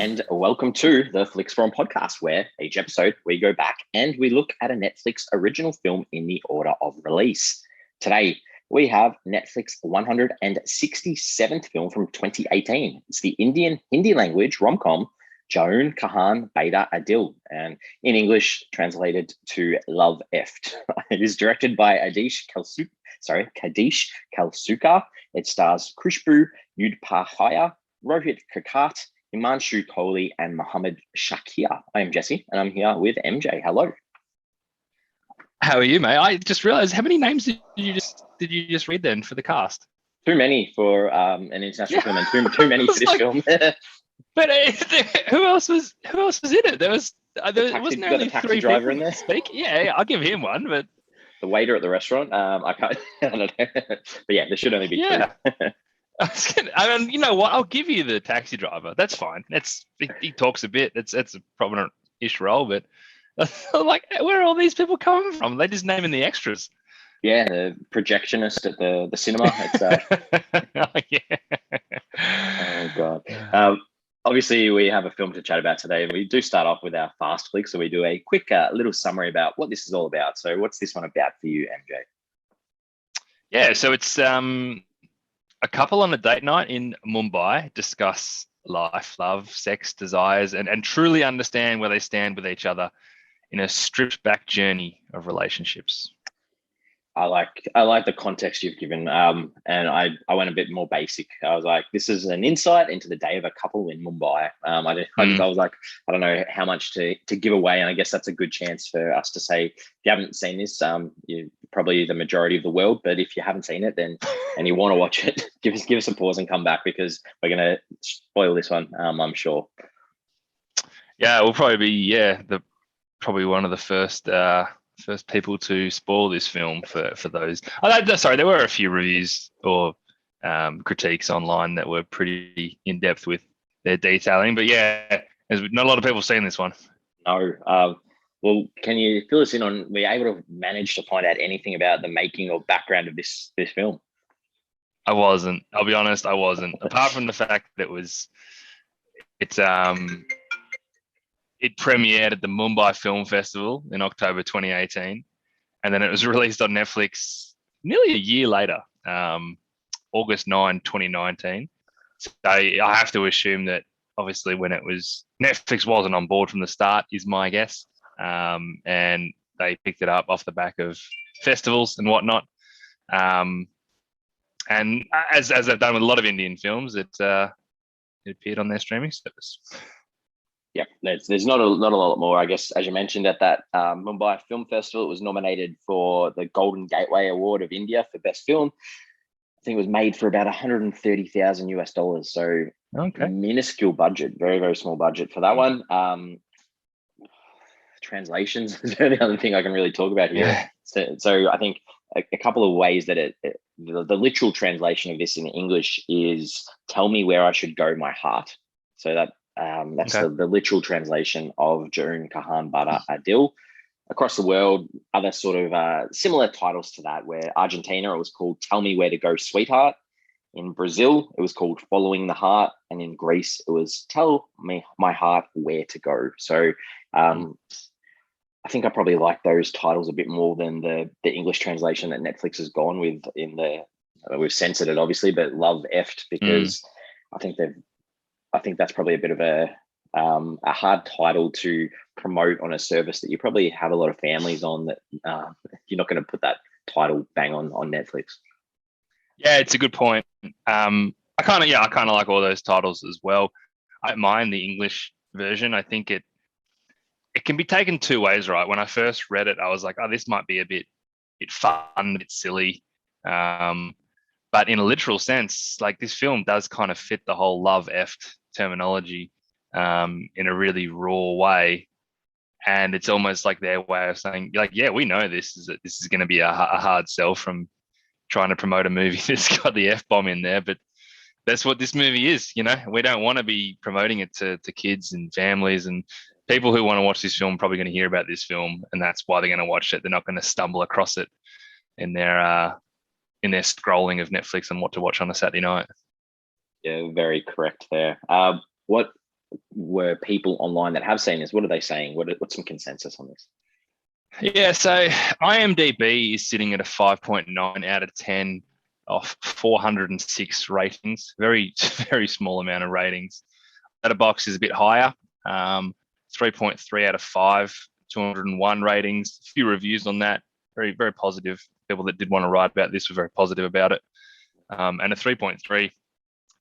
and welcome to the Flix Forum podcast, where each episode we go back and we look at a Netflix original film in the order of release. Today, we have Netflix 167th film from 2018. It's the Indian Hindi language rom-com Jaoon Kahan Bata and in English translated to Love Eft. It is directed by Aadish Keluskar. It stars Khushboo Upadhyay, Rohit Kokate, Himanshu, Kohli, and Mohammed Shakir. I am Jesse, and I'm here with MJ. Hello. How are you, mate? I just realized, how many names did you just read then for the cast? Too many for an international film, and too many for this film. But who else was in it? There wasn't only three driver people in there. Speak. Yeah, I'll give him one. But the waiter at the restaurant, I can't. I don't know. But yeah, there should only be two. I mean, you know what? I'll give you the taxi driver. That's fine. He talks a bit. It's a prominent-ish role, but like, where are all these people coming from? They just naming the extras. Yeah, the projectionist at the cinema. It's Oh god. Obviously, we have a film to chat about today. We do start off with our fast flick, so we do a quick little summary about what this is all about. So, what's this one about for you, MJ? Yeah, so it's a couple on a date night in Mumbai discuss life, love, sex, desires, and truly understand where they stand with each other in a stripped back journey of relationships. I like the context you've given, and I went a bit more basic. I was like, this is an insight into the day of a couple in Mumbai. I was like, I don't know how much to give away, and I guess that's a good chance for us to say, if you haven't seen this, you're probably the majority of the world, but if you haven't seen it, then and you want to watch it, give us a pause and come back, because we're gonna spoil this one, I'm sure. Yeah, we'll probably be probably one of the first people to spoil this film for those. Sorry, there were a few reviews or critiques online that were pretty in depth with their detailing, but yeah, there's not a lot of people seen this one. No. Well, can you fill us in on? Were you able to manage to find out anything about the making or background of this film? I wasn't. I'll be honest, I wasn't. Apart from the fact that it premiered at the Mumbai Film Festival in October 2018, and then it was released on Netflix nearly a year later, August 9, 2019. So I have to assume that obviously when Netflix wasn't on board from the start, is my guess, and they picked it up off the back of festivals and whatnot. And as they've done with a lot of Indian films, it appeared on their streaming service. Yeah, there's not a lot more. I guess, as you mentioned, at that Mumbai Film Festival, it was nominated for the Golden Gateway Award of India for Best Film. I think it was made for about $130,000. So okay, minuscule budget, very, very small budget for that one. Translations is the other thing I can really talk about here. Yeah. So I think a couple of ways that the literal translation of this in English is "Tell me where I should go, my heart." So that's okay. the literal translation of Jaoon Kahan Bata. Across the world, other sort of similar titles to that, where Argentina, it was called Tell Me Where to Go, Sweetheart. In Brazil, it was called Following the Heart. And in Greece, it was Tell Me, My Heart, Where to Go. So I think I probably like those titles a bit more than the English translation that Netflix has gone with we've censored it, obviously, but Love Eft, because I think that's probably a bit of a hard title to promote on a service that you probably have a lot of families on, that you're not going to put that title bang on Netflix. Yeah, it's a good point. I kind of like all those titles as well. I don't mind the English version. I think it can be taken two ways, right? When I first read it, I was like, oh, this might be a bit fun, a bit silly. But in a literal sense, like, this film does kind of fit the whole love eft terminology in a really raw way. And it's almost like their way of saying, like, yeah, we know this is going to be a hard sell from trying to promote a movie that's got the F-bomb in there. But that's what this movie is, you know. We don't want to be promoting it to kids and families, and people who want to watch this film are probably going to hear about this film, and that's why they're going to watch it. They're not going to stumble across it in their scrolling of Netflix and what to watch on a Saturday night. Yeah, very correct there. What were people online that have seen this? What are they saying? What's some consensus on this? Yeah, so IMDb is sitting at a 5.9 out of 10 off 406 ratings. Very, very small amount of ratings. Letterboxd is a bit higher, 3.3 out of 5, 201 ratings. A few reviews on that. Very, very positive. People that did want to write about this were very positive about it. And a 3.3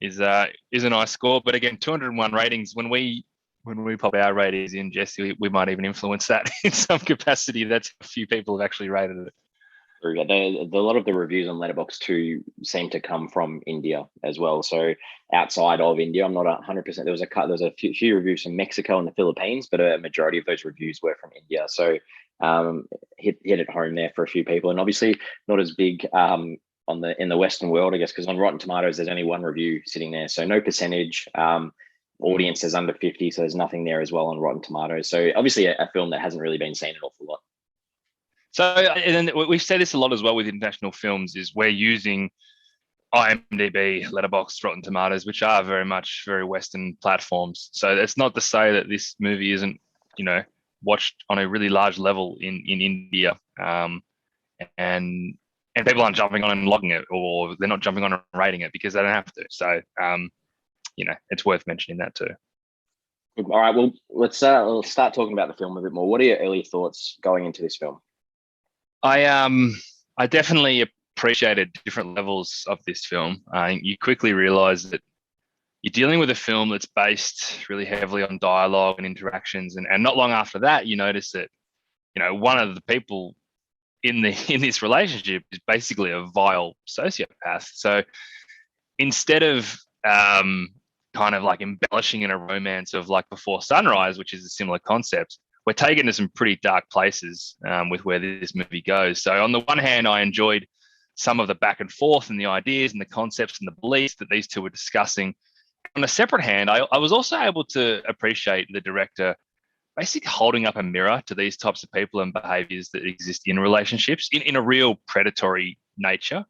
is a nice score. But again, 201 ratings. When we pop our ratings in, Jesse, we might even influence that in some capacity. That's a few people have actually rated it. A lot of the reviews on Letterboxd too seem to come from India as well. So outside of India, I'm not 100%. There was a few reviews from Mexico and the Philippines, but a majority of those reviews were from India. So hit it home there for a few people, and obviously not as big in the Western world, I guess, because on Rotten Tomatoes there's only one review sitting there, so no percentage. Audience is under 50, so there's nothing there as well on Rotten Tomatoes. So obviously a film that hasn't really been seen an awful lot. So, and then we've said this a lot as well with international films, is we're using IMDb, Letterboxd, Rotten Tomatoes, which are very much very Western platforms. So it's not to say that this movie isn't, watched on a really large level in India, and people aren't jumping on and logging it, or they're not jumping on and rating it because they don't have to. So, it's worth mentioning that too. All right, well, let's start talking about the film a bit more. What are your early thoughts going into this film? I definitely appreciated different levels of this film. You quickly realize that you're dealing with a film that's based really heavily on dialogue and interactions, and not long after that, you notice that one of the people in this relationship is basically a vile sociopath. So instead of kind of like embellishing in a romance of like Before Sunrise, which is a similar concept, we're taken to some pretty dark places with where this movie goes. So on the one hand, I enjoyed some of the back and forth and the ideas and the concepts and the beliefs that these two were discussing. On a separate hand, I was also able to appreciate the director basically holding up a mirror to these types of people and behaviors that exist in relationships in a real predatory nature.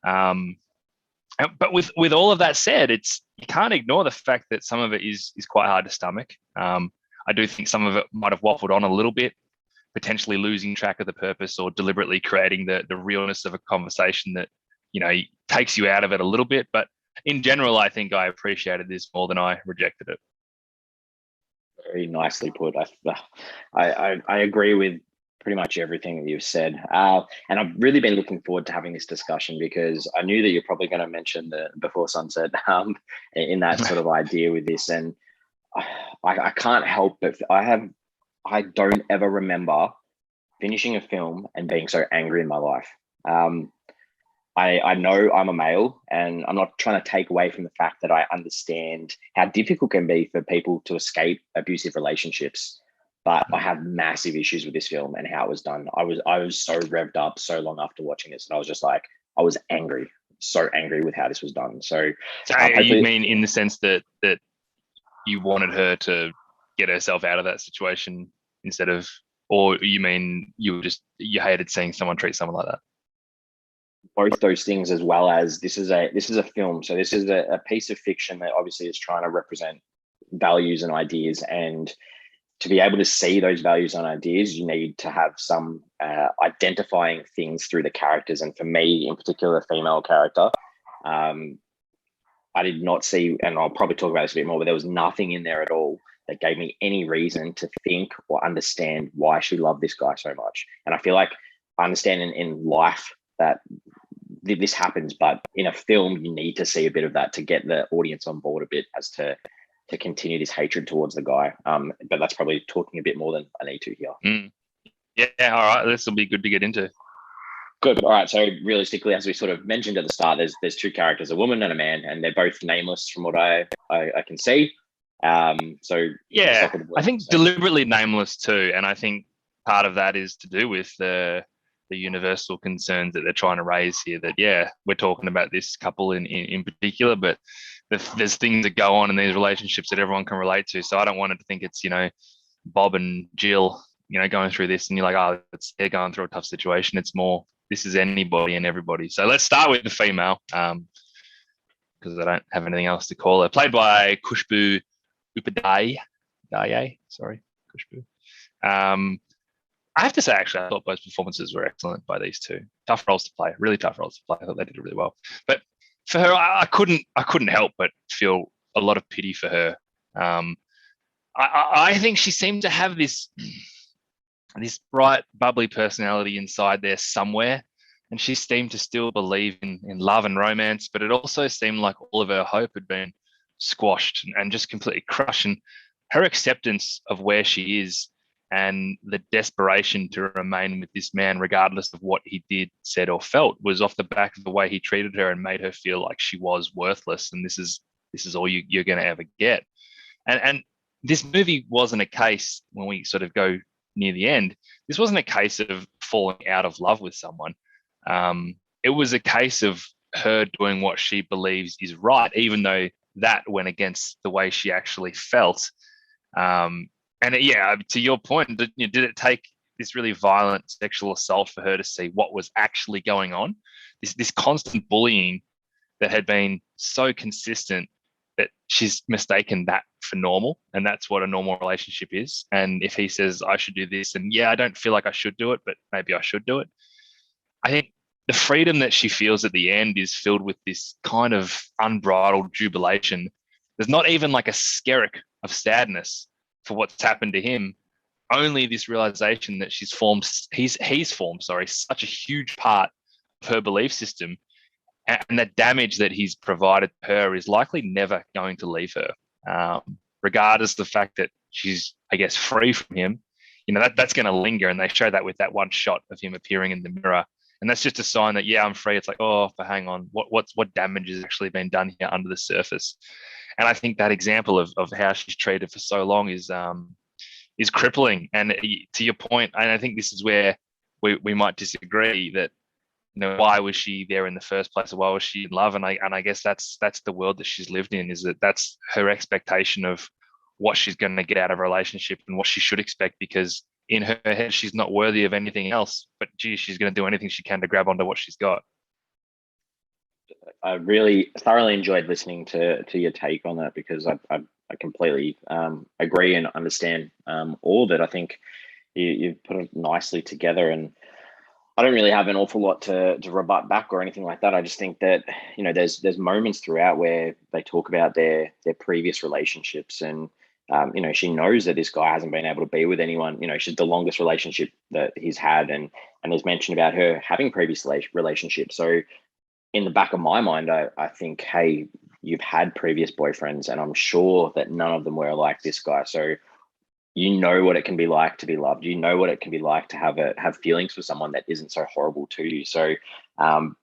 But with all of that said, you can't ignore the fact that some of it is quite hard to stomach. I do think some of it might have waffled on a little bit, potentially losing track of the purpose or deliberately creating the realness of a conversation that, takes you out of it a little bit. But in general, I think I appreciated this more than I rejected it. Very nicely put. I agree with pretty much everything that you've said. And I've really been looking forward to having this discussion because I knew that you're probably going to mention the Before Sunset in that sort of idea with this. And I can't help but I don't ever remember finishing a film and being so angry in my life. I know I'm a male, and I'm not trying to take away from the fact that I understand how difficult it can be for people to escape abusive relationships. But I have massive issues with this film and how it was done. I was so revved up so long after watching this, and I was just like, I was angry, so angry with how this was done. So you mean in the sense that you wanted her to get herself out of that situation instead of, or you mean you hated seeing someone treat someone like that? Both those things, as well as this is a film. So this is a piece of fiction that obviously is trying to represent values and ideas. And to be able to see those values and ideas, you need to have some identifying things through the characters. And for me, in particular, the female character, I did not see, and I'll probably talk about this a bit more, but there was nothing in there at all that gave me any reason to think or understand why she loved this guy so much. And I feel like I understand in life that this happens, but in a film, you need to see a bit of that to get the audience on board a bit as to continue this hatred towards the guy. But that's probably talking a bit more than I need to here. Yeah, all right. This will be good to get into. Good. All right. So realistically, as we sort of mentioned at the start, there's two characters, a woman and a man, and they're both nameless from what I can see. So yeah, I think deliberately nameless too, and I think part of that is to do with the universal concerns that they're trying to raise here. That we're talking about this couple in particular, but there's things that go on in these relationships that everyone can relate to. So I don't want it to think it's Bob and Jill going through this, and you're like, they're going through a tough situation. It's more, this is anybody and everybody. So let's start with the female, because I don't have anything else to call her. Played by Khushboo Upadhyay, sorry, Khushboo. I have to say, actually, I thought both performances were excellent by these two. Tough roles to play, really tough roles to play. I thought they did it really well. But for her, I couldn't help but feel a lot of pity for her. I think she seemed to have this bright, bubbly personality inside there somewhere, and she seemed to still believe in love and romance. But it also seemed like all of her hope had been squashed and just completely crushed. And her acceptance of where she is and the desperation to remain with this man, regardless of what he did, said, or felt, was off the back of the way he treated her and made her feel like she was worthless. And this is all you're going to ever get. And this movie wasn't a case, when we sort of go near the end, this wasn't a case of falling out of love with someone. It was a case of her doing what she believes is right, even though that went against the way she actually felt. And yeah, to your point, did it take this really violent sexual assault for her to see what was actually going on? This constant bullying that had been so consistent that she's mistaken that for normal, and that's what a normal relationship is. And if he says, I should do this, and yeah, I don't feel like I should do it, but maybe I should do it. I think the freedom that she feels at the end is filled with this kind of unbridled jubilation. There's not even like a skerrick of sadness for what's happened to him, only this realization that he's formed such a huge part of her belief system, and the damage that he's provided her is likely never going to leave her, regardless of the fact that she's, I guess, free from him. That's going to linger, and they show that with that one shot of him appearing in the mirror, and that's just a sign that, yeah, I'm free. It's like, oh, but hang on, what damage has actually been done here under the surface? And I think that example of how she's treated for so long is crippling. And to your point, and I think this is where we might disagree, that why was she there in the first place, or why was she in love? And I guess that's the world that she's lived in, is that's her expectation of what she's going to get out of a relationship and what she should expect, because in her head she's not worthy of anything else, but gee, she's going to do anything she can to grab onto what she's got. I really thoroughly enjoyed listening to your take on that, because I completely agree and understand all of it. I think you put it nicely together, and I don't really have an awful lot to rebut back or anything like that. I just think that there's moments throughout where they talk about their previous relationships, and she knows that this guy hasn't been able to be with anyone. She's the longest relationship that he's had, and there's mention about her having previous relationships. So in the back of my mind, I think, hey, you've had previous boyfriends, and I'm sure that none of them were like this guy. So you know what it can be like to be loved. You know what it can be like to have feelings for someone that isn't so horrible to you. So the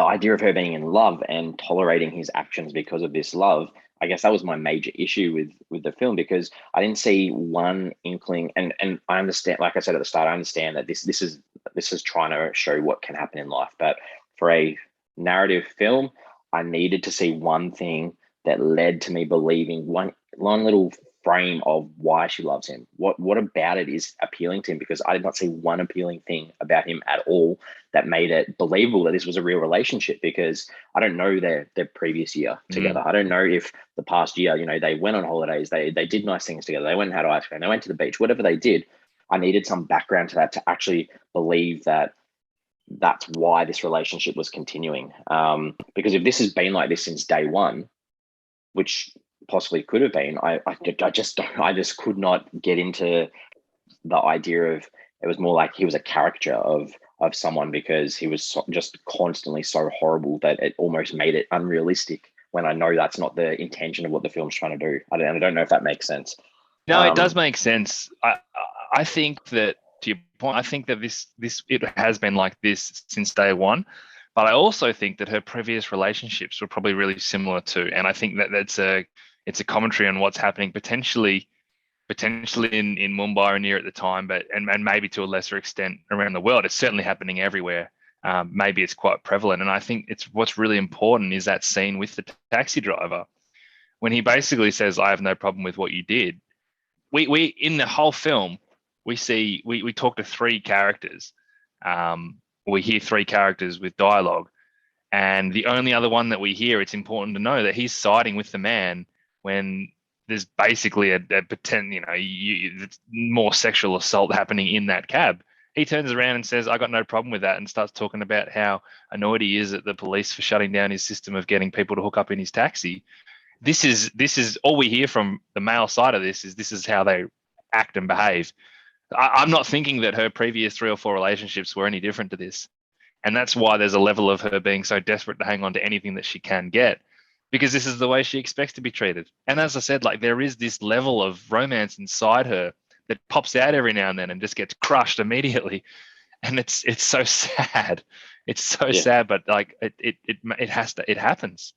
idea of her being in love and tolerating his actions because of this love, I guess that was my major issue with the film, because I didn't see one inkling. And I understand, like I said at the start, I understand that this is trying to show what can happen in life. But for a narrative film, I needed to see one thing that led to me believing one little frame of why she loves him. What about it is appealing to him, because I did not see one appealing thing about him at all that made it believable that this was a real relationship, because I don't know their previous year together. I don't know if the past year, they went on holidays, they did nice things together, they went and had ice cream, they went to the beach, whatever they did. I needed some background to that to actually believe that that's why this relationship was continuing. Because if this has been like this since day one, which possibly could have been, I just could not get into the idea of, it was more like he was a caricature of someone, because he was just constantly so horrible that it almost made it unrealistic, when I know that's not the intention of what the film's trying to do. I don't know if that makes sense. No, it does make sense. I think that, to your point, I think that this it has been like this since day one, but I also think that her previous relationships were probably really similar too. And I think that it's a commentary on what's happening potentially in Mumbai or near at the time, but and maybe to a lesser extent around the world. It's certainly happening everywhere. Maybe it's quite prevalent. And I think what's really important is that scene with the taxi driver, when he basically says, I have no problem with what you did. We in the whole film, we talk to three characters. We hear three characters with dialogue, and the only other one that we hear, it's important to know that he's siding with the man when there's basically a pretend, it's more sexual assault happening in that cab. He turns around and says, I got no problem with that, and starts talking about how annoyed he is at the police for shutting down his system of getting people to hook up in his taxi. This is all we hear from the male side of this is how they act and behave. I'm not thinking that her previous 3 or 4 relationships were any different to this. And that's why there's a level of her being so desperate to hang on to anything that she can get, because this is the way she expects to be treated. And as I said, like, there is this level of romance inside her that pops out every now and then and just gets crushed immediately. And it's so sad. It's so sad, but like it happens.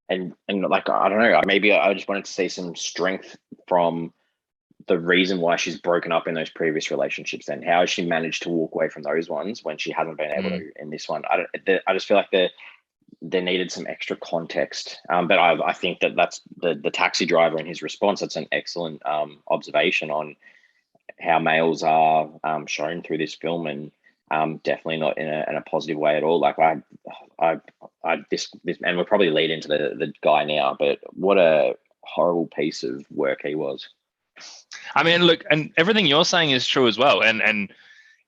And like, I don't know, maybe I just wanted to see some strength from the reason why she's broken up in those previous relationships, and how has she managed to walk away from those ones when she hasn't been able to in this one. I just feel like there needed some extra context. But I think that's the taxi driver and his response. That's an excellent observation on how males are shown through this film, and definitely not in a positive way at all. Like this, and we'll probably lead into the guy now, but what a horrible piece of work he was. I mean, look, and everything you're saying is true as well. And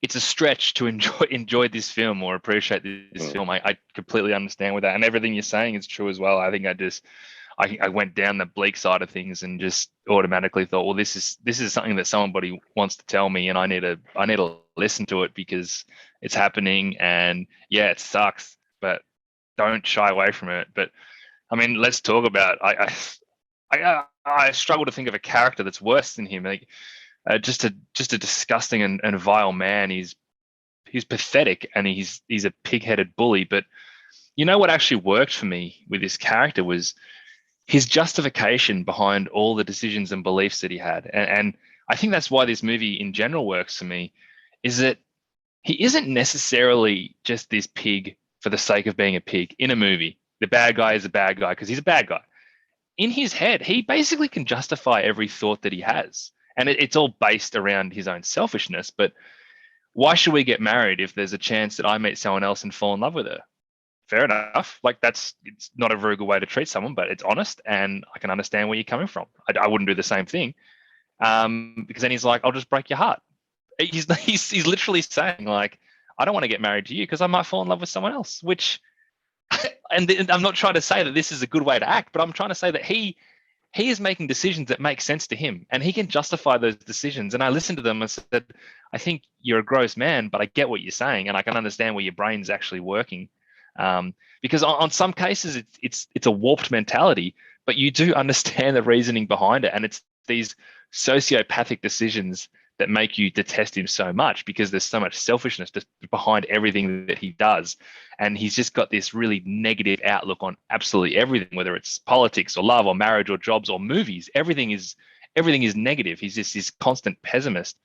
it's a stretch to enjoy this film or appreciate this film. I completely understand with that. And everything you're saying is true as well. I think I went down the bleak side of things and just automatically thought, well, this is something that somebody wants to tell me, and I need to listen to it because it's happening. And yeah, it sucks, but don't shy away from it. But I mean, let's talk about I struggle to think of a character that's worse than him. Like, just a disgusting and vile man. He's pathetic, and he's a pig-headed bully. But you know what actually worked for me with this character was his justification behind all the decisions and beliefs that he had. And I think that's why this movie in general works for me, is that he isn't necessarily just this pig for the sake of being a pig in a movie. The bad guy is a bad guy because he's a bad guy. In his head, he basically can justify every thought that he has. And it's all based around his own selfishness. But why should we get married if there's a chance that I meet someone else and fall in love with her? Fair enough. Like, it's not a very good way to treat someone, but it's honest, and I can understand where you're coming from. I wouldn't do the same thing, because then he's like, I'll just break your heart. He's literally saying, like, I don't want to get married to you because I might fall in love with someone else, which... And I'm not trying to say that this is a good way to act, but I'm trying to say that he is making decisions that make sense to him, and he can justify those decisions. And I listened to them and said, I think you're a gross man, but I get what you're saying, and I can understand where your brain's actually working. Because on some cases, it's a warped mentality, but you do understand the reasoning behind it. And it's these sociopathic decisions that make you detest him so much, because there's so much selfishness just behind everything that he does. And he's just got this really negative outlook on absolutely everything, whether it's politics or love or marriage or jobs or movies. Everything is negative. He's just this constant pessimist.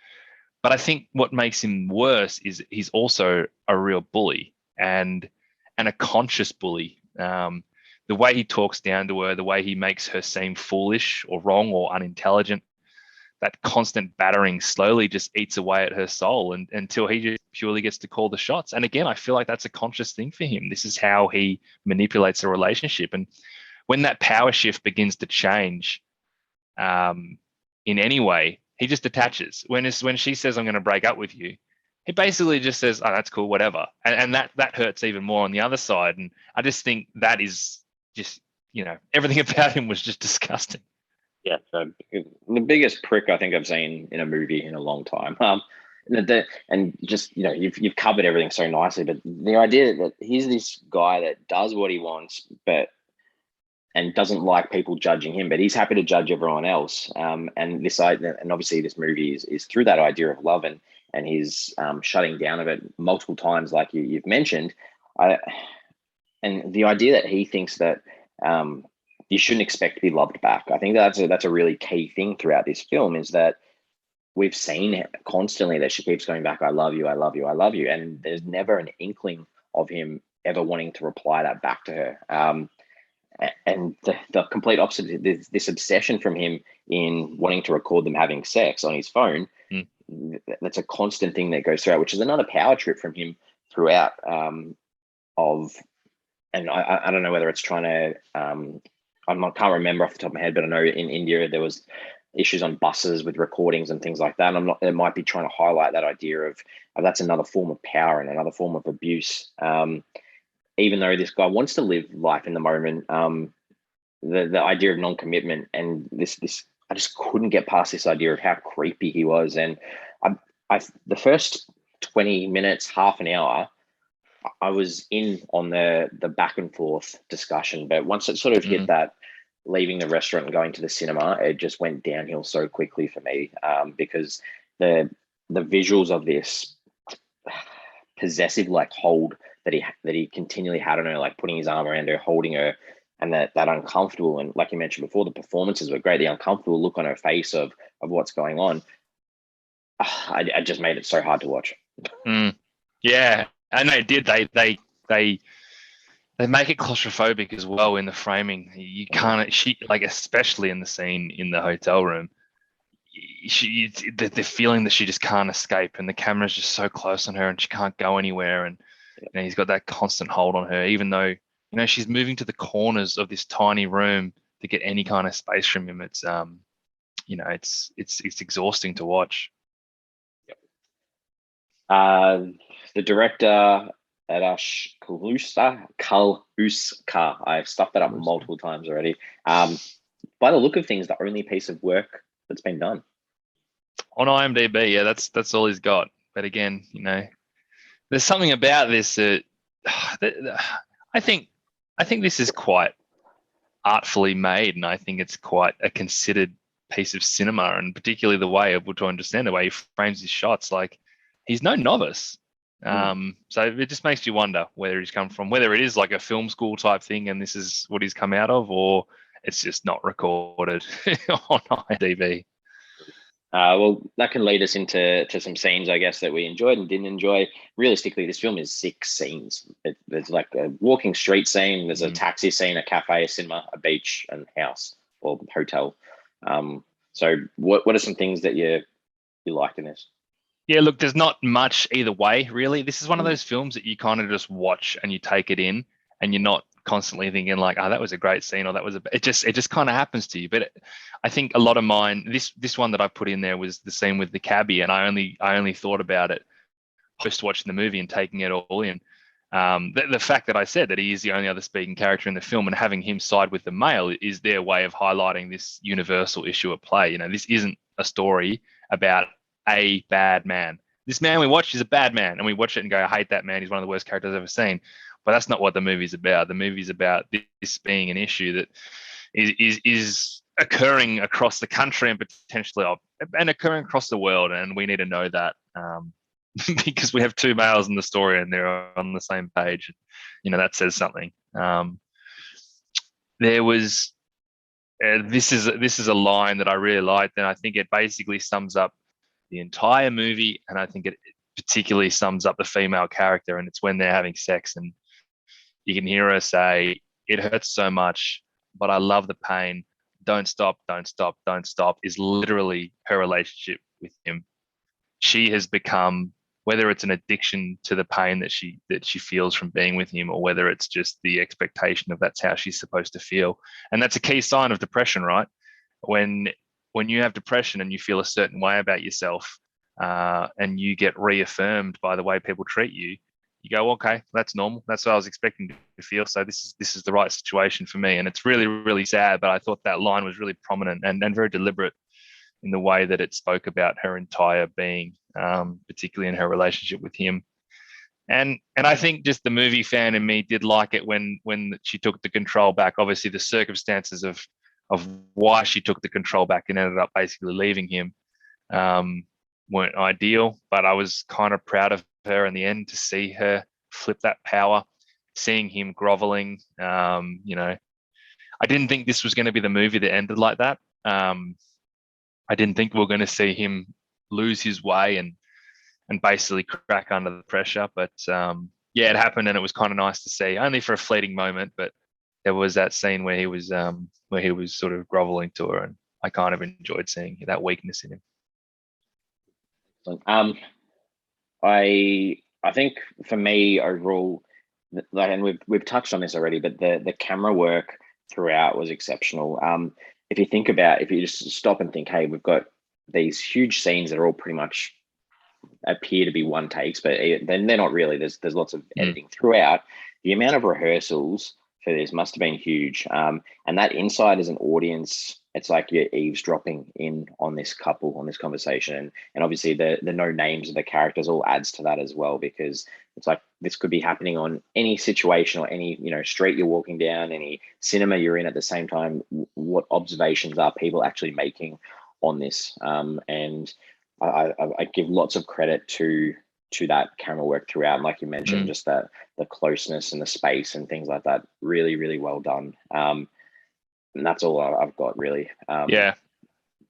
But I think what makes him worse is he's also a real bully, and a conscious bully. The way he talks down to her, the way he makes her seem foolish or wrong or unintelligent, that constant battering slowly just eats away at her soul, and until he just purely gets to call the shots. And again, I feel like that's a conscious thing for him. This is how he manipulates a relationship. And when that power shift begins to change in any way, he just attaches. When she says, I'm going to break up with you, he basically just says, oh, that's cool, whatever. And that hurts even more on the other side. And I just think that is just, everything about him was just disgusting. Yeah, the biggest prick I think I've seen in a movie in a long time. And just, you've covered everything so nicely, but the idea that he's this guy that does what he wants, and doesn't like people judging him, but he's happy to judge everyone else. And obviously this movie is through that idea of love, and his shutting down of it multiple times, like you've mentioned. And the idea that he thinks that you shouldn't expect to be loved back. I think that's a really key thing throughout this film, is that we've seen constantly that she keeps going back, I love you, I love you, I love you. And there's never an inkling of him ever wanting to reply that back to her. And the complete opposite, this obsession from him in wanting to record them having sex on his phone. That's a constant thing that goes throughout, which is another power trip from him throughout. And I don't know whether it's trying to can't remember off the top of my head, but I know in India there was issues on buses with recordings and things like that. And it might be trying to highlight that idea of that's another form of power and another form of abuse. Even though this guy wants to live life in the moment, the idea of non-commitment and this I just couldn't get past this idea of how creepy he was. And I the first 20 minutes, half an hour, I was in on the back and forth discussion, but once it sort of hit that leaving the restaurant and going to the cinema, it just went downhill so quickly for me, because the visuals of this possessive like hold that he continually had on her, like putting his arm around her, holding her, and that uncomfortable, and like you mentioned before, the performances were great. The uncomfortable look on her face of what's going on, I just made it so hard to watch. Yeah, and they did. They make it claustrophobic as well in the framing. You can't, like, especially in the scene in the hotel room, the feeling that she just can't escape, and the camera's just so close on her, and she can't go anywhere, and he's got that constant hold on her, even though she's moving to the corners of this tiny room to get any kind of space from him. It's it's exhausting to watch. The director, Aadish Keluskar. I've stuffed that up multiple times already. By the look of things, the only piece of work that's been done on IMDb, yeah, that's all he's got. But again, there's something about this that I think this is quite artfully made, and I think it's quite a considered piece of cinema, and particularly the way, able to understand the way he frames his shots. Like, he's no novice. So it just makes you wonder where he's come from, whether it is like a film school type thing and this is what he's come out of, or it's just not recorded on IMDb. Well, that can lead us into some scenes, I guess, that we enjoyed and didn't enjoy. Realistically, this film is 6 scenes. There's like a walking street scene, there's a taxi scene, a cafe, a cinema, a beach, and house or hotel. So what are some things that you liked in this? Yeah, look, there's not much either way, really. This is one of those films that you kind of just watch and you take it in, and you're not constantly thinking like, oh, that was a great scene, or that was it just kind of happens to you. But I think a lot of mine, this one that I put in there was the scene with the cabbie, and I only thought about it post watching the movie and taking it all in. The fact that I said that he is the only other speaking character in the film, and having him side with the male is their way of highlighting this universal issue at play. This isn't a story about a bad man. This man we watched is a bad man, and we watch it and go, I hate that man. He's one of the worst characters I've ever seen. But that's not what the movie's about. The movie's about this being an issue that is occurring across the country and potentially and occurring across the world. And we need to know that because we have 2 males in the story and they're on the same page. That says something. There was this is a line that I really liked, and I think it basically sums up the entire movie, and I think it particularly sums up the female character, and it's when they're having sex, and you can hear her say, "It hurts so much, but I love the pain. Don't stop, don't stop, don't stop," is literally her relationship with him. She has become, whether it's an addiction to the pain that she feels from being with him, or whether it's just the expectation of that's how she's supposed to feel. And that's a key sign of depression, right? When you have depression and you feel a certain way about yourself, and you get reaffirmed by the way people treat you, you go, okay, that's normal. That's what I was expecting to feel. So this is the right situation for me. And it's really, really sad, but I thought that line was really prominent and very deliberate in the way that it spoke about her entire being, particularly in her relationship with him. And I think just the movie fan in me did like it when she took the control back. Obviously, the circumstances of why she took the control back and ended up basically leaving him weren't ideal, but I was kind of proud of her in the end to see her flip that power, seeing him groveling. I didn't think this was going to be the movie that ended like that. I didn't think we were going to see him lose his way and basically crack under the pressure, but it happened, and it was kind of nice to see, only for a fleeting moment, but there was that scene where he was sort of groveling to her, and I kind of enjoyed seeing that weakness in him. I think for me overall, and we've touched on this already, but the camera work throughout was exceptional. If you just stop and think, hey, we've got these huge scenes that are all pretty much appear to be one takes, but then they're not really. There's lots of editing throughout. The amount of rehearsals for this must have been huge. And that inside as an audience, it's like you're eavesdropping in on this couple, on this conversation. And obviously the no names of the characters all adds to that as well, because it's like this could be happening on any situation or any, street you're walking down, any cinema you're in at the same time. What observations are people actually making on this? And I give lots of credit to that camera work throughout. And like you mentioned, just that the closeness and the space and things like that, really, really well done. And that's all I've got really. Yeah.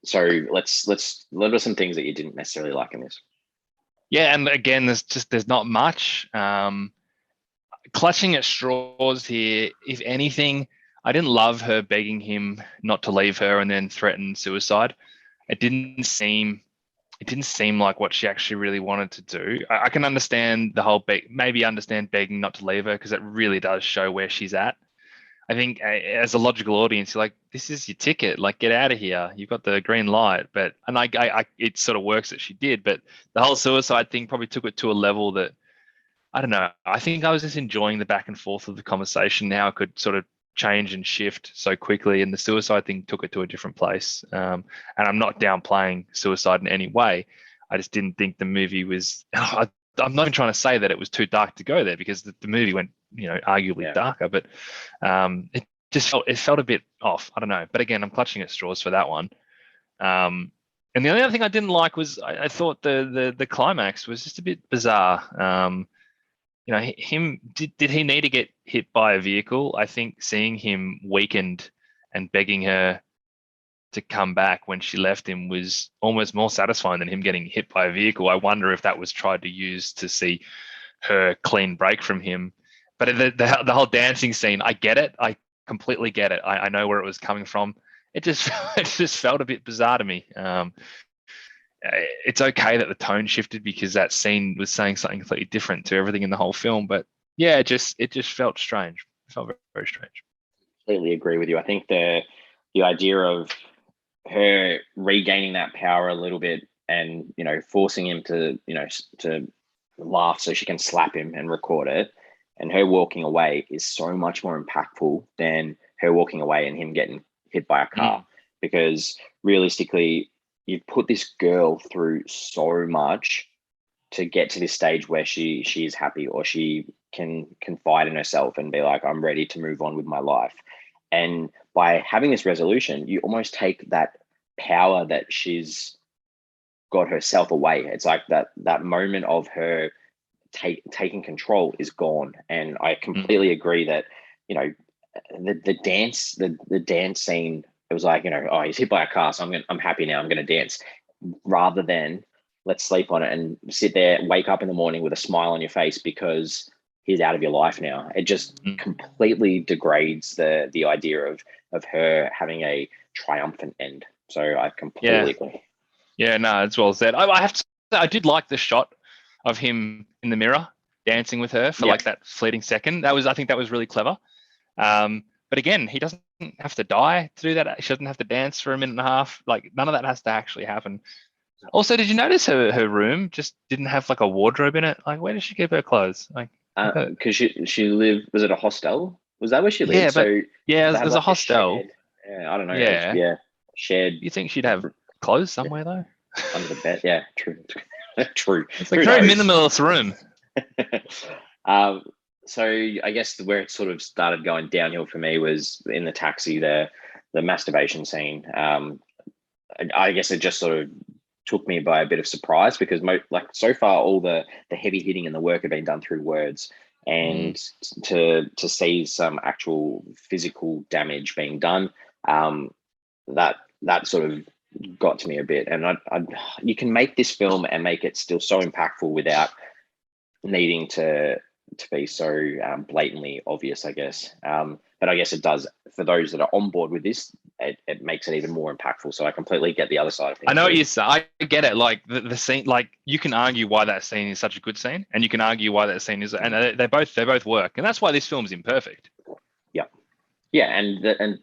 So let's what are some things that you didn't necessarily like in this? Yeah, and again, there's not much. Clutching at straws here. If anything, I didn't love her begging him not to leave her and then threaten suicide. It didn't seem like what she actually really wanted to do. I can understand the whole maybe understand begging not to leave her, because it really does show where she's at. I think as a logical audience, you're like, this is your ticket. Like, get out of here. You've got the green light. But it sort of works that she did. But the whole suicide thing probably took it to a level that, I don't know. I think I was just enjoying the back and forth of the conversation. Now it could sort of change and shift so quickly, and the suicide thing took it to a different place. And I'm not downplaying suicide in any way. I just didn't think the movie was. I'm not even trying to say that it was too dark to go there, because the movie went, arguably darker. But it just felt a bit off. I don't know. But again, I'm clutching at straws for that one. And the only other thing I didn't like was I thought the climax was just a bit bizarre. Did he need to get hit by a vehicle? I think seeing him weakened and begging her to come back when she left him was almost more satisfying than him getting hit by a vehicle. I wonder if that was tried to use to see her clean break from him. But the whole dancing scene, I get it. I completely get it. I know where it was coming from. It just felt a bit bizarre to me. It's okay that the tone shifted, because that scene was saying something completely different to everything in the whole film. But yeah, it just felt strange. It felt very, very strange. Completely agree with you. I think the idea of her regaining that power a little bit, and forcing him to to laugh so she can slap him and record it, and her walking away is so much more impactful than her walking away and him getting hit by a car. Because realistically, you've put this girl through so much to get to this stage where she is happy, or she can confide in herself and be like, I'm ready to move on with my life. And by having this resolution, you almost take that power that she's got herself away. It's like that moment of her taking control is gone. And I completely agree that, the dance scene, it was like, oh, he's hit by a car, so I'm happy now, I'm going to dance, rather than let's sleep on it and sit there, wake up in the morning with a smile on your face because he's out of your life now. It just completely degrades the idea of her having a triumphant end. So I completely agree. Yeah, no, it's well said. I have to say, I did like the shot of him in the mirror dancing with her for like that fleeting second. I think that was really clever. But again, he doesn't have to die to do that. She doesn't have to dance for a minute and a half. Like, none of that has to actually happen. Also, did you notice her room just didn't have like a wardrobe in it? Like, where did she keep her clothes? Like, because she lived, was it a hostel? Was that where she lived? Yeah, but there's a hostel. I don't know. Shared. You think she'd have clothes somewhere though? Under the bed. Yeah, true. True. It's like a very minimalist room. So I guess where it sort of started going downhill for me was in the taxi, the masturbation scene. I guess it just sort of took me by a bit of surprise, because so far all the heavy hitting and the work had been done through words, and to see some actual physical damage being done, that sort of got to me a bit. And you can make this film and make it still so impactful without needing to be so blatantly obvious, I guess. But I guess it does, for those that are on board with this, it makes it even more impactful. So I completely get the other side of things. I know what you say. I get it. Like the scene, like you can argue why that scene is such a good scene, and you can argue why that scene is, and they both work, and that's why this film's imperfect. Yeah, Yeah,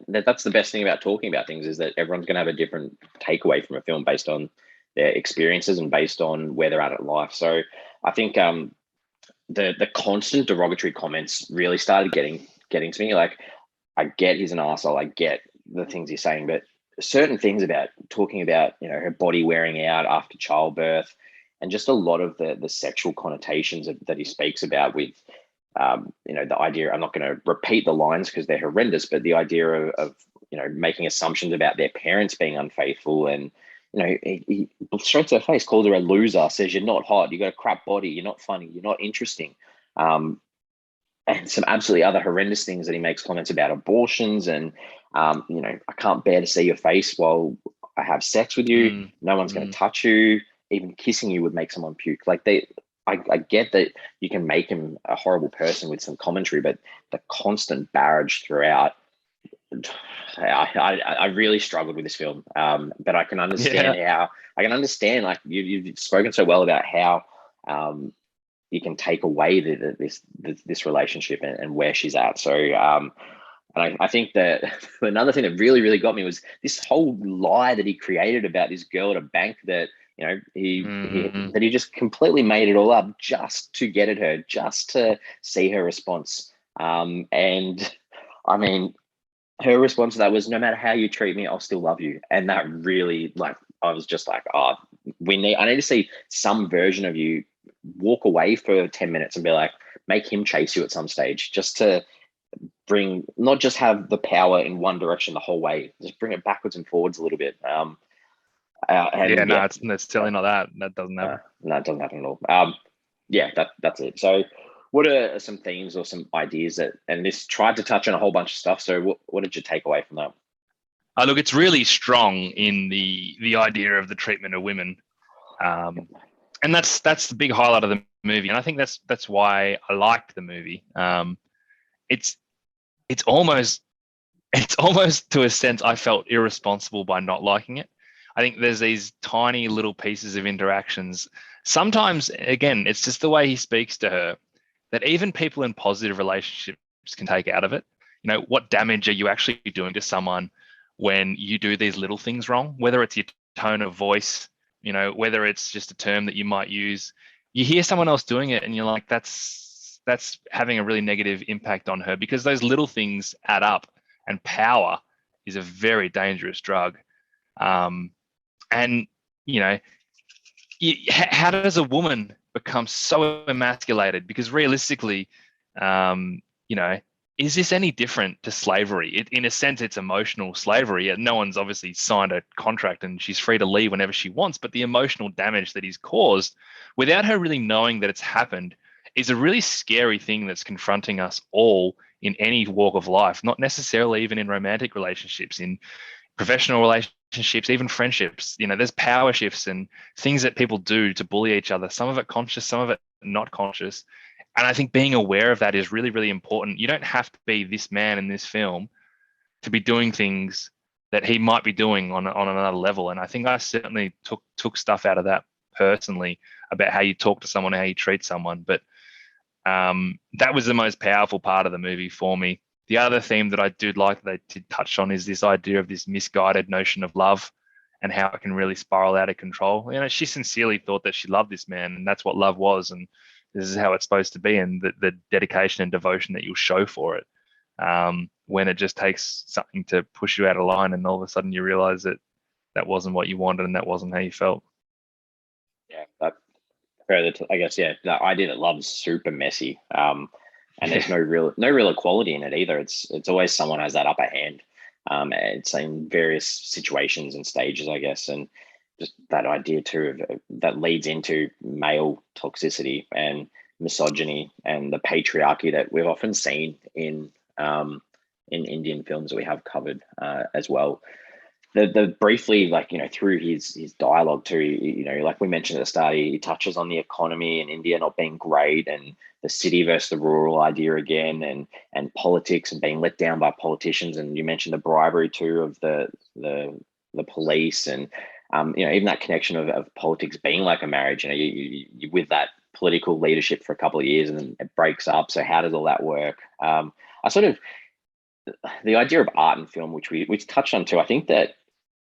that's the best thing about talking about things, is that everyone's going to have a different takeaway from a film based on their experiences and based on where they're at life. So I think the constant derogatory comments really started getting to me. Like, I get he's an arsehole, I get the things he's saying, but certain things about talking about, her body wearing out after childbirth, and just a lot of the sexual connotations that he speaks about with, the idea. I'm not going to repeat the lines because they're horrendous, but the idea of making assumptions about their parents being unfaithful, and he straight to her face calls her a loser, says you're not hot, you got a crap body, you're not funny, you're not interesting. And some absolutely other horrendous things that he makes comments about abortions, and I can't bear to see your face while I have sex with you. No one's going to touch you. Even kissing you would make someone puke. Like, I get that you can make him a horrible person with some commentary, but the constant barrage throughout, I really struggled with this film. But I can understand how, I can understand, like, you've spoken so well about how you can take away this relationship and where she's at. So and I think that another thing that really, really got me was this whole lie that he created about this girl at a bank, that he just completely made it all up just to get at her, just to see her response. And I mean, her response to that was, no matter how you treat me, I'll still love you. And that really, like, I was just like, I need to see some version of you walk away for 10 minutes and be like, make him chase you at some stage, just to bring, not just have the power in one direction the whole way, just bring it backwards and forwards a little bit. It's certainly not that. That doesn't happen. No, it doesn't happen at all. That's it. So what are some themes or some ideas and this tried to touch on a whole bunch of stuff. So what did you take away from that? Look, it's really strong in the idea of the treatment of women. And that's the big highlight of the movie. And I think that's why I liked the movie. It's almost to a sense I felt irresponsible by not liking it. I think there's these tiny little pieces of interactions. Sometimes, again, it's just the way he speaks to her that even people in positive relationships can take out of it. What damage are you actually doing to someone when you do these little things wrong, whether it's your tone of voice, whether it's just a term that you might use. You hear someone else doing it and you're like, that's having a really negative impact on her, because those little things add up, and power is a very dangerous drug. And how does a woman become so emasculated? Because realistically, is this any different to slavery? In a sense, it's emotional slavery. No one's obviously signed a contract and she's free to leave whenever she wants, but the emotional damage that he's caused without her really knowing that it's happened is a really scary thing that's confronting us all in any walk of life, not necessarily even in romantic relationships, in professional relationships, even friendships. There's power shifts and things that people do to bully each other, some of it conscious, some of it not conscious. And I think being aware of that is really, really important. You don't have to be this man in this film to be doing things that he might be doing on another level. And I think I certainly took stuff out of that personally, about how you talk to someone, how you treat someone. But that was the most powerful part of the movie for me. The other theme that I do like that they did touch on is this idea of this misguided notion of love and how it can really spiral out of control. She sincerely thought that she loved this man, and that's what love was, and this is how it's supposed to be, and the dedication and devotion that you'll show for it. When it just takes something to push you out of line, and all of a sudden you realize that that wasn't what you wanted and that wasn't how you felt. Yeah, I guess, the idea that love's super messy, and there's no real equality in it either. It's always someone has that upper hand. It's in various situations and stages, I guess, and just that idea too that leads into male toxicity and misogyny and the patriarchy that we've often seen in Indian films that we have covered as well. The briefly, through his dialogue too, like we mentioned at the start, he touches on the economy in India not being great, and the city versus the rural idea again, and politics and being let down by politicians. And you mentioned the bribery too of the police, and even that connection of politics being like a marriage. You with that political leadership for a couple of years and then it breaks up. So how does all that work? I sort of the idea of art and film, which touched on too. I think that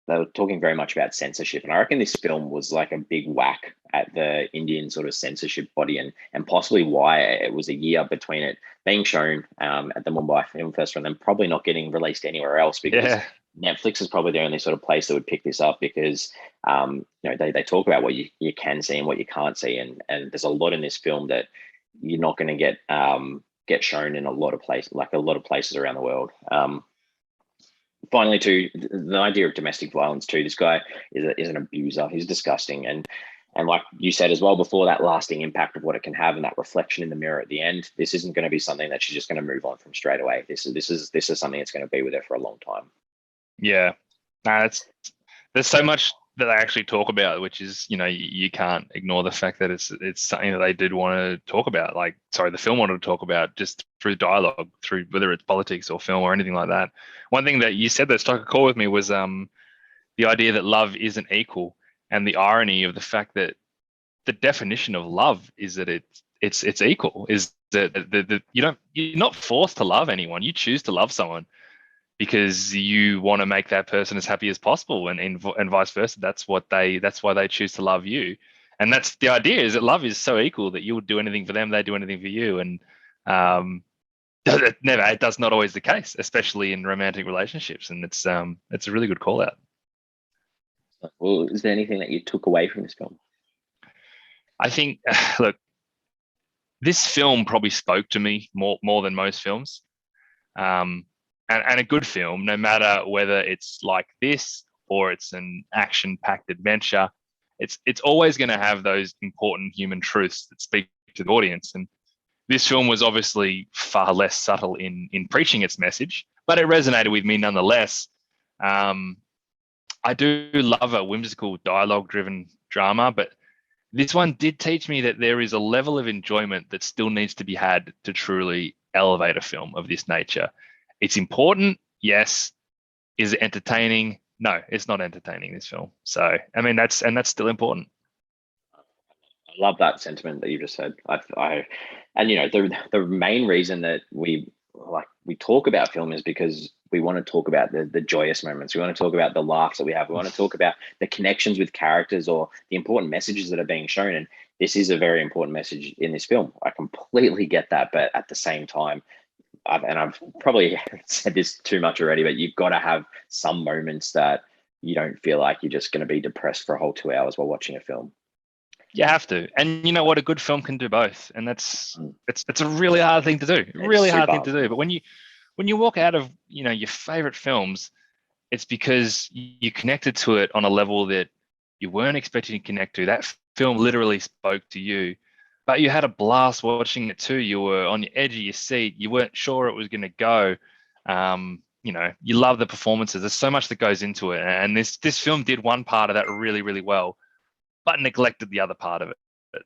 they were talking very much about censorship, and I reckon this film was like a big whack at the Indian sort of censorship body, and possibly why it was a year between it being shown at the Mumbai Film Festival and then probably not getting released anywhere else, because Yeah. Netflix is probably the only sort of place that would pick this up, because they talk about what you can see and what you can't see, and there's a lot in this film that you're not going to get shown in a lot of places around the world. Finally, too, the idea of domestic violence too. This guy is an abuser. He's disgusting, and like you said as well before, that lasting impact of what it can have and that reflection in the mirror at the end. This isn't going to be something that she's just going to move on from straight away. This is something that's going to be with her for a long time. Yeah. There's so much that they actually talk about, which is, you can't ignore the fact that it's something that they did want to talk about. The film wanted to talk about just through dialogue, through whether it's politics or film or anything like that. One thing that you said that struck a chord with me was the idea that love isn't equal, and the irony of the fact that the definition of love is that it's equal. Is that you're not forced to love anyone. You choose to love someone because you want to make that person as happy as possible, and vice versa. That's why they choose to love you. And that's the idea, is that love is so equal that you would do anything for them, they do anything for you. And that's not always the case, especially in romantic relationships. And it's a really good call out. Well, is there anything that you took away from this film? I think, look, this film probably spoke to me more than most films. And a good film, no matter whether it's like this or it's an action-packed adventure, it's always going to have those important human truths that speak to the audience. And this film was obviously far less subtle in preaching its message, but it resonated with me nonetheless. I do love a whimsical dialogue-driven drama, but this one did teach me that there is a level of enjoyment that still needs to be had to truly elevate a film of this nature. It's important, yes. Is it entertaining? No, it's not entertaining, this film. So, I mean, that's still important. I love that sentiment that you just said. And the main reason that we talk about film is because we want to talk about the joyous moments. We want to talk about the laughs that we have. We want to talk about the connections with characters or the important messages that are being shown. And this is a very important message in this film. I completely get that, but at the same time, I've probably said this too much already, but you've got to have some moments that you don't feel like you're just going to be depressed for a whole 2 hours while watching a film. You have to. And you know what? A good film can do both. And it's a really hard thing to do. Really hard thing to do. But when you walk out of, your favorite films, it's because you connected to it on a level that you weren't expecting to connect to. That film literally spoke to you. But you had a blast watching it too. You were on the edge of your seat. You weren't sure it was going to go. You love the performances. There's so much that goes into it. And this film did one part of that really, really well, but neglected the other part of it.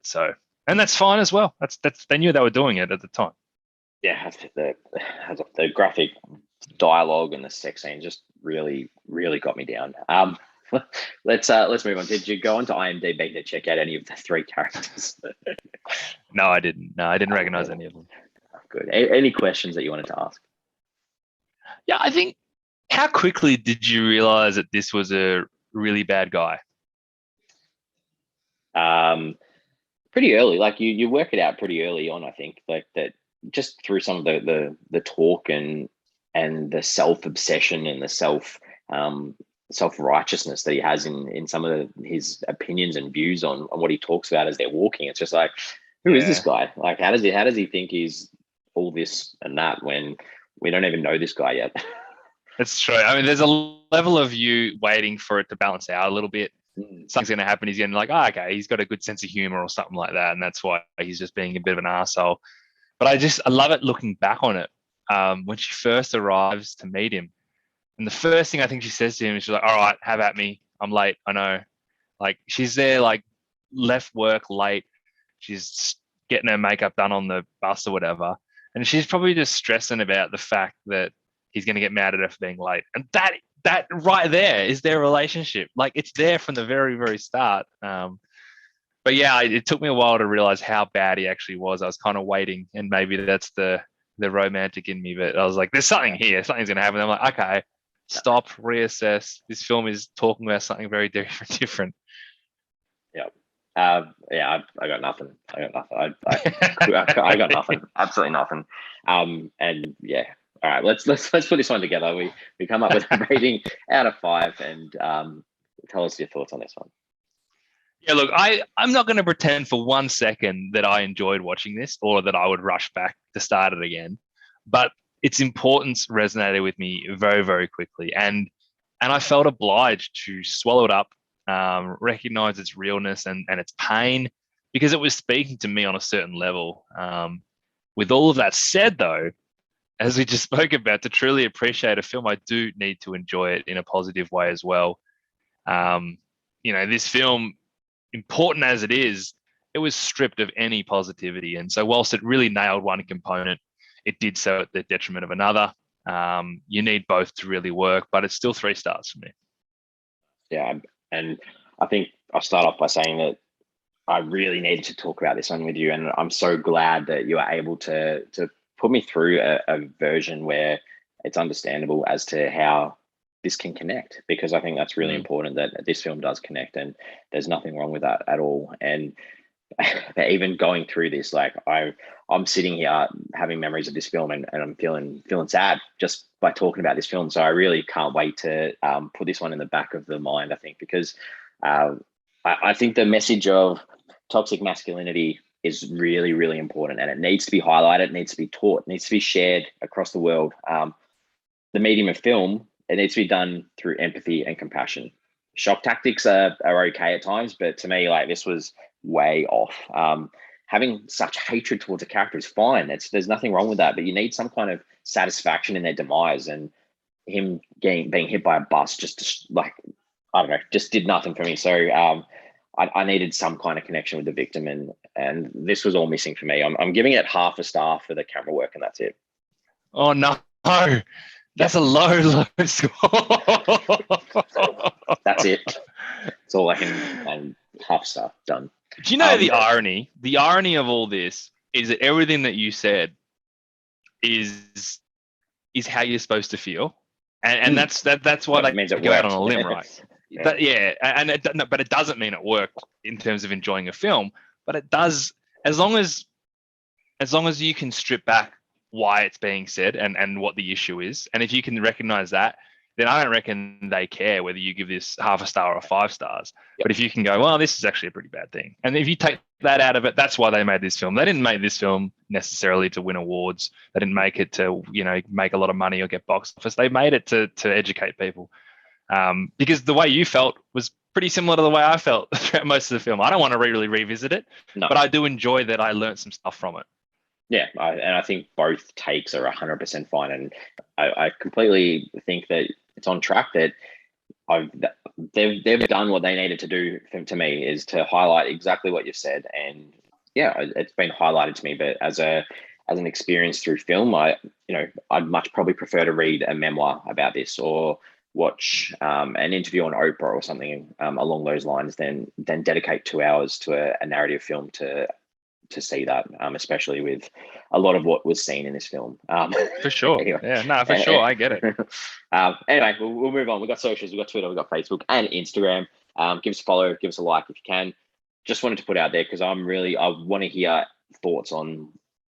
So, and that's fine as well. That's they knew they were doing it at the time. Yeah, the graphic dialogue and the sex scene just really, really got me down. Let's move on. Did you go onto IMDb to check out any of the three characters? No, I didn't. No, I didn't recognize any of them. Good. Any questions that you wanted to ask? Yeah, I think, how quickly did you realize that this was a really bad guy? Pretty early. Like you work it out pretty early on. I think like that, just through some of the talk and the self obsession and the self-righteousness that he has in some of his opinions and views on what he talks about as they're walking. It's just like, who is this guy? Like, how does he think he's all this and that when we don't even know this guy yet? That's true. I mean, there's a level of you waiting for it to balance out a little bit. Something's going to happen. He's going to be like, okay, he's got a good sense of humor or something like that. And that's why he's just being a bit of an asshole. But I love it looking back on it. When she first arrives to meet him, and the first thing I think she says to him is, she's like, all right, have at me. I'm late. I know. Like, she's there, like, left work late. She's getting her makeup done on the bus or whatever. And she's probably just stressing about the fact that he's going to get mad at her for being late. And that right there is their relationship. Like, it's there from the very, very start. But yeah, it took me a while to realize how bad he actually was. I was kind of waiting, and maybe that's the the romantic in me, but I was like, there's something here. Something's gonna happen. I'm like, okay, stop, reassess. This film is talking about something very different. Yeah. I got nothing. I got nothing. Absolutely nothing. And yeah. All right, let's put this one together. We come up with a rating out of 5, and tell us your thoughts on this one. Yeah, look, I'm not going to pretend for 1 second that I enjoyed watching this or that I would rush back to start it again, but its importance resonated with me very, very quickly, and I felt obliged to swallow it up, recognize its realness and its pain, because it was speaking to me on a certain level. With all of that said, though, as we just spoke about, to truly appreciate a film, I do need to enjoy it in a positive way as well. This film, important as it is, it was stripped of any positivity. And so whilst it really nailed one component, it did so at the detriment of another. You need both to really work, but it's still 3 stars for me. Yeah, and I think I'll start off by saying that I really needed to talk about this one with you, and I'm so glad that you are able to put me through a version where it's understandable as to how this can connect, because I think that's really important, that this film does connect, and there's nothing wrong with that at all. And even going through this, like I'm sitting here having memories of this film, and I'm feeling sad just by talking about this film. So I really can't wait to put this one in the back of the mind, I think, because I think the message of toxic masculinity is really, really important, and it needs to be highlighted, it needs to be taught, it needs to be shared across the world. The medium of film, it needs to be done through empathy and compassion. Shock tactics are okay at times, but to me, like, this was way off. Having such hatred towards a character is fine. There's nothing wrong with that, but you need some kind of satisfaction in their demise, and him being hit by a bus just like, I don't know, just did nothing for me. So I needed some kind of connection with the victim, and this was all missing for me. I'm giving it half a star for the camera work, and that's it. Oh no, that's a low score. That's it. That's all I can. And half star done. Do you know the irony? The irony of all this is that everything that you said is how you're supposed to feel, and that's why they means it go out worked on a limb, right? Yeah. But it doesn't mean it worked in terms of enjoying a film. But it does, as long as you can strip back why it's being said and what the issue is, and if you can recognize that, then I don't reckon they care whether you give this half a star or 5 stars. Yep. But if you can go, well, this is actually a pretty bad thing, and if you take that out of it, that's why they made this film. They didn't make this film necessarily to win awards. They didn't make it to make a lot of money or get box office. They made it to educate people. Because the way you felt was pretty similar to the way I felt throughout most of the film. I don't want to really revisit it, but I do enjoy that I learned some stuff from it. Yeah, and I think both takes are 100% fine, and I completely think that it's on track. That they've done what they needed to do to me, is to highlight exactly what you've said, and yeah, it's been highlighted to me. But as an experience through film, I'd much probably prefer to read a memoir about this, or watch an interview on Oprah or something along those lines, than dedicate 2 hours to a narrative film to see that, especially with a lot of what was seen in this film. For sure. Anyway. Yeah, no, for sure. I get it. Anyway, we'll move on. We've got socials, we've got Twitter, we've got Facebook and Instagram. Give us a follow, give us a like if you can. Just wanted to put out there, because I want to hear thoughts on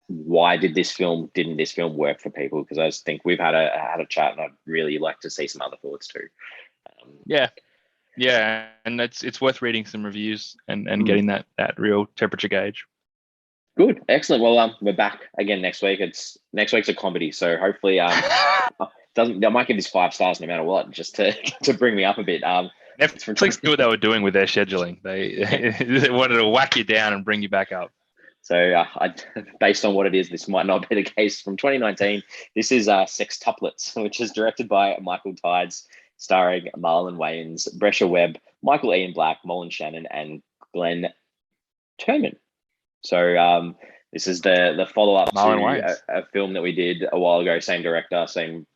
why didn't this film work for people? Because I just think we've had a chat, and I'd really like to see some other thoughts too. Yeah, and it's worth reading some reviews and getting that real temperature gauge. Good, excellent. Well, we're back again next week. Next week's a comedy, so hopefully, I might give this 5 stars no matter what, just to bring me up a bit. Netflix knew what they were doing with their scheduling. They wanted to whack you down and bring you back up. So, based on what it is, this might not be the case. From 2019, this is Sextuplets, which is directed by Michael Tides, starring Marlon Wayans, Brescia Webb, Michael Ian Black, Molyn Shannon, and Glenn Turman. So this is the follow-up to a film that we did a while ago. Same director, same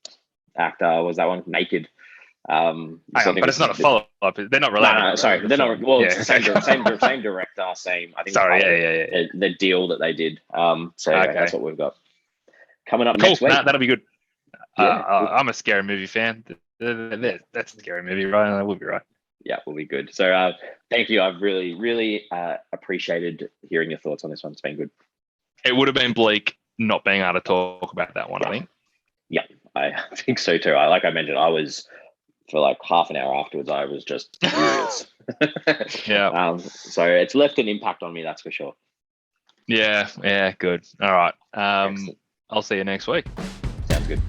actor. Was that one Naked? But it's not a follow-up. They're not related. No, sorry, they're not. Well, it's the same director, same. I think. Sorry, yeah. The deal that they did. So okay. That's what we've got. coming up Cool. next week. That'll be good. Yeah. I'm a scary movie fan. That's a scary movie, right? That will be right. Yeah, we'll be good. So thank you. I've really appreciated hearing your thoughts on this one. It's been good. It would have been bleak not being able to talk about that one, I think. Yeah, I think so too. Like I mentioned, I was, for like half an hour afterwards, I was just furious. Yeah. So it's left an impact on me, that's for sure. Yeah, good. All right. I'll see you next week. Sounds good.